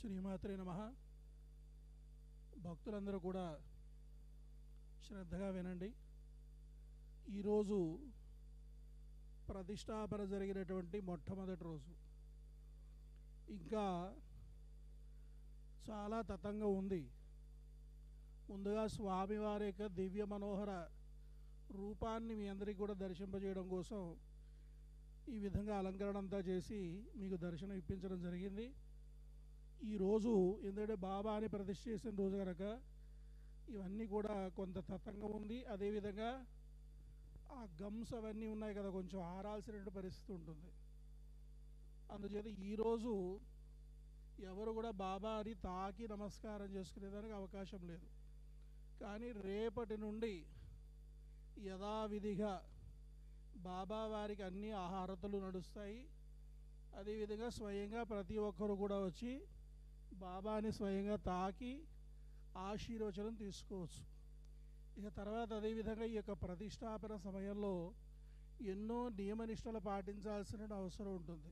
శ్రీమాత్రే నమః. భక్తులందరూ కూడా శ్రద్ధగా వినండి. ఈరోజు ప్రతిష్టాపన జరిగినటువంటి మొట్టమొదటి రోజు. ఇంకా చాలా తతంగా ఉంది. ముందుగా స్వామివారి యొక్క దివ్య మనోహర రూపాన్ని మీ అందరికీ కూడా దర్శింపజేయడం కోసం ఈ విధంగా అలంకరణ అంతా చేసి మీకు దర్శనం ఇప్పించడం జరిగింది. ఈరోజు ఎందుకంటే బాబాని ప్రతిష్ఠ చేసిన రోజు కనుక ఇవన్నీ కూడా కొంత తతంగా ఉంది. అదేవిధంగా ఆ గమ్స్ అవన్నీ ఉన్నాయి కదా, కొంచెం ఆరాల్సిన పరిస్థితి ఉంటుంది. అందుచేత ఈరోజు ఎవరు కూడా బాబాని తాకి నమస్కారం చేసుకునేదానికి అవకాశం లేదు. కానీ రేపటి నుండి యథావిధిగా బాబా వారికి అన్ని ఆహారతులు నడుస్తాయి. అదేవిధంగా స్వయంగా ప్రతి ఒక్కరు కూడా వచ్చి బాబాని స్వయంగా తాకి ఆశీర్వచనం తీసుకోవచ్చు. ఇక తర్వాత అదేవిధంగా ఈ యొక్క ప్రతిష్టాపన సమయంలో ఎన్నో నియమనిష్టలు పాటించాల్సిన అవసరం ఉంటుంది.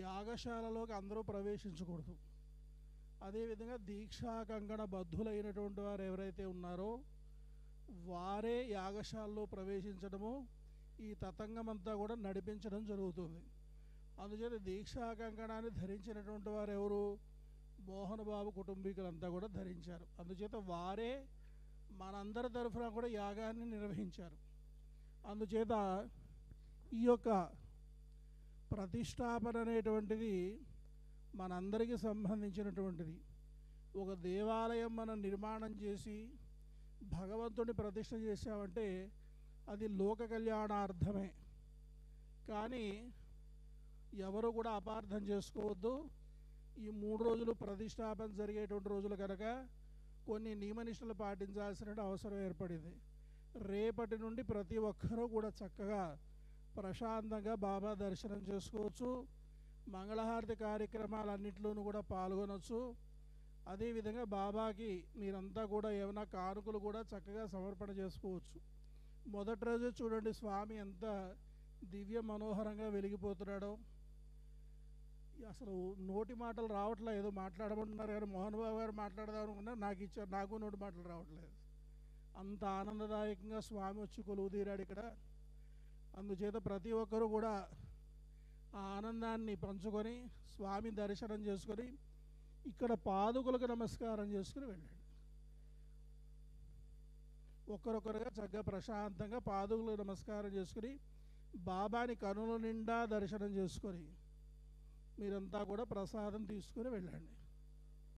యాగశాలలోకి అందరూ ప్రవేశించకూడదు. అదేవిధంగా దీక్షా కంకణ బద్ధులైనటువంటి వారు ఎవరైతే ఉన్నారో వారే యాగశాలలో ప్రవేశించడము, ఈ తతంగమంతా కూడా నడిపించడం జరుగుతుంది. అందుచేత దీక్షా కంకణాన్ని ధరించినటువంటి వారు ఎవరు? మోహన్ బాబు కుటుంబీకులంతా కూడా ధరించారు. అందుచేత వారే మనందరి తరఫున కూడా యాగాన్ని నిర్వహించారు. అందుచేత ఈ యొక్క ప్రతిష్టాపన అనేటువంటిది మనందరికీ సంబంధించినటువంటిది. ఒక దేవాలయం మనం నిర్మాణం చేసి భగవంతుని ప్రతిష్ఠ చేసామంటే అది లోక కళ్యాణార్థమే. కానీ ఎవరు కూడా అపార్థం చేసుకోవద్దు. ఈ 3 రోజులు ప్రతిష్టాపన జరిగేటువంటి రోజులు కనుక కొన్ని నియమనిష్టలు పాటించాల్సిన అవసరం ఏర్పడింది. రేపటి నుండి ప్రతి ఒక్కరూ కూడా చక్కగా ప్రశాంతంగా బాబా దర్శనం చేసుకోవచ్చు. మంగళహారతి కార్యక్రమాలన్నింటిలోనూ కూడా పాల్గొనవచ్చు. అదేవిధంగా బాబాకి మీరంతా కూడా ఏమైనా కానుకలు కూడా చక్కగా సమర్పణ చేసుకోవచ్చు. మొదటి రోజు చూడండి స్వామి ఎంత దివ్య మనోహరంగా వెలిగిపోతున్నాడో. అసలు నోటి మాటలు రావట్లేదు. ఏదో మాట్లాడమంటున్నారు కానీ మోహన్ బాబు గారు మాట్లాడదాం అనుకున్నా, నాకు ఇచ్చారు, నాకు నోటి మాటలు రావట్లేదు. అంత ఆనందదాయకంగా స్వామి వచ్చి కొలువు తీరాడు ఇక్కడ. అందుచేత ప్రతి ఒక్కరూ కూడా ఆ ఆనందాన్ని పంచుకొని స్వామి దర్శనం చేసుకొని ఇక్కడ పాదుకులకు నమస్కారం చేసుకుని వెళ్ళండి. ఒక్కరొక్కరుగా చక్కగా ప్రశాంతంగా పాదుకులకు నమస్కారం చేసుకుని బాబాని కనుల నిండా దర్శనం చేసుకొని మీరంతా కూడా ప్రసాదం తీసుకొని వెళ్ళండి.